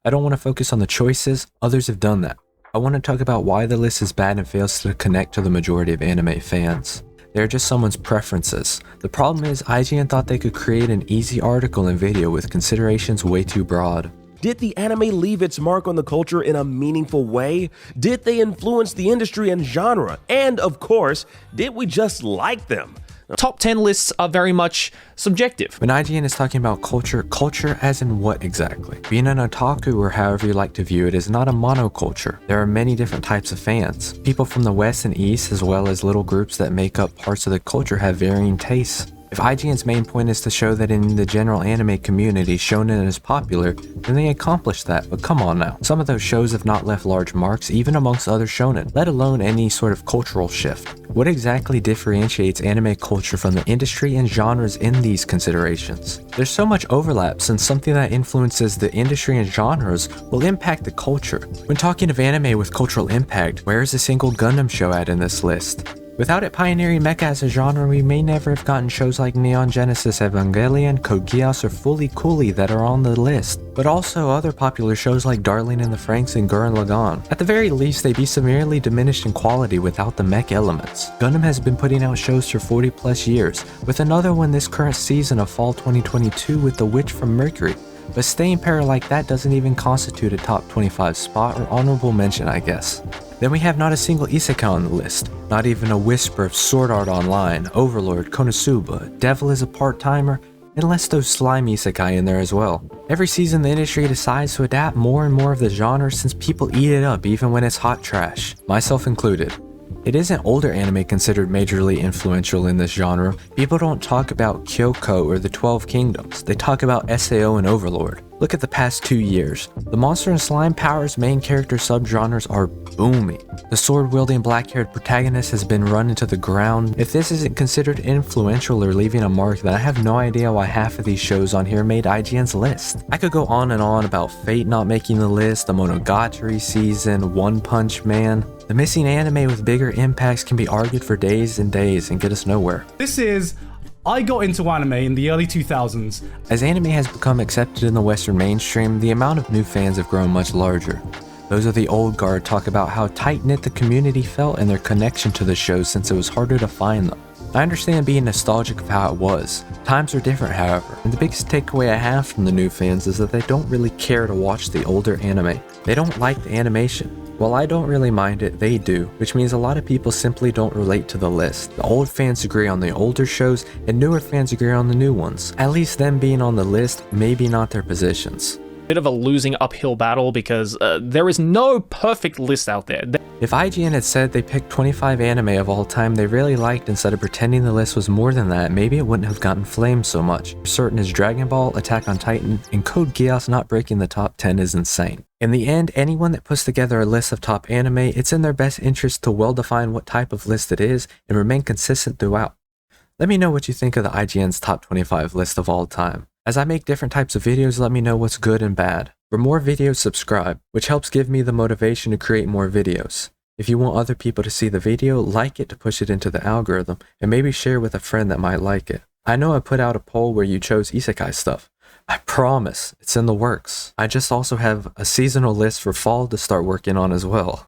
I don't want to focus on the choices, others have done that. I want to talk about why the list is bad and fails to connect to the majority of anime fans. They're just someone's preferences. The problem is IGN thought they could create an easy article and video with considerations way too broad. Did the anime leave its mark on the culture in a meaningful way? Did they influence the industry and genre? And of course, did we just like them? Top 10 lists are very much subjective. When IGN is talking about culture as in what exactly? Being an otaku, or however you like to view it, is not a monoculture. There are many different types of fans. People from the West and East, as well as little groups that make up parts of the culture, have varying tastes. If IGN's main point is to show that in the general anime community, shonen is popular, then they accomplished that, but come on now. Some of those shows have not left large marks, even amongst other shonen, let alone any sort of cultural shift. What exactly differentiates anime culture from the industry and genres in these considerations? There's so much overlap, since something that influences the industry and genres will impact the culture. When talking of anime with cultural impact, where is a single Gundam show at in this list? Without it pioneering mecha as a genre, we may never have gotten shows like Neon Genesis Evangelion, Code Geass, or Fully Cooley that are on the list, but also other popular shows like Darling in the Franxx and Gurren Lagann. At the very least, they'd be severely diminished in quality without the mech elements. Gundam has been putting out shows for 40 plus years, with another one this current season of fall 2022 with The Witch from Mercury. But staying power like that doesn't even constitute a top 25 spot or honorable mention, I guess. Then we have not a single isekai on the list, not even a whisper of Sword Art Online, Overlord, Konosuba, Devil is a part-timer, and less those slime isekai in there as well. Every season the industry decides to adapt more and more of the genre since people eat it up even when it's hot trash, myself included. It isn't older anime considered majorly influential in this genre. People don't talk about Kyoko or the 12 Kingdoms, they talk about SAO and Overlord. Look at the past 2 years. The Monster and Slime Powers main character subgenres are booming. The sword-wielding black-haired protagonist has been run into the ground. If this isn't considered influential or leaving a mark, then I have no idea why half of these shows on here made IGN's list. I could go on and on about Fate not making the list, the Monogatari season, One Punch Man. The missing anime with bigger impacts can be argued for days and days and get us nowhere. I got into anime in the early 2000s. As anime has become accepted in the Western mainstream, the amount of new fans have grown much larger. Those of the old guard talk about how tight-knit the community felt and their connection to the show since it was harder to find them. I understand being nostalgic of how it was. Times are different, however, and the biggest takeaway I have from the new fans is that they don't really care to watch the older anime. They don't like the animation. While I don't really mind it, they do, which means a lot of people simply don't relate to the list. The old fans agree on the older shows, and newer fans agree on the new ones. At least them being on the list, maybe not their positions. Bit of a losing uphill battle because there is no perfect list out there. If IGN had said they picked 25 anime of all time they really liked instead of pretending the list was more than that, maybe it wouldn't have gotten flamed so much. Certain as Dragon Ball, Attack on Titan, and Code Geass not breaking the top 10 is insane. In the end, anyone that puts together a list of top anime, it's in their best interest to well define what type of list it is and remain consistent throughout. Let me know what you think of the IGN's top 25 list of all time. As I make different types of videos, let me know what's good and bad. For more videos, subscribe, which helps give me the motivation to create more videos. If you want other people to see the video, like it to push it into the algorithm, and maybe share with a friend that might like it. I know I put out a poll where you chose isekai stuff. I promise, it's in the works. I just also have a seasonal list for fall to start working on as well.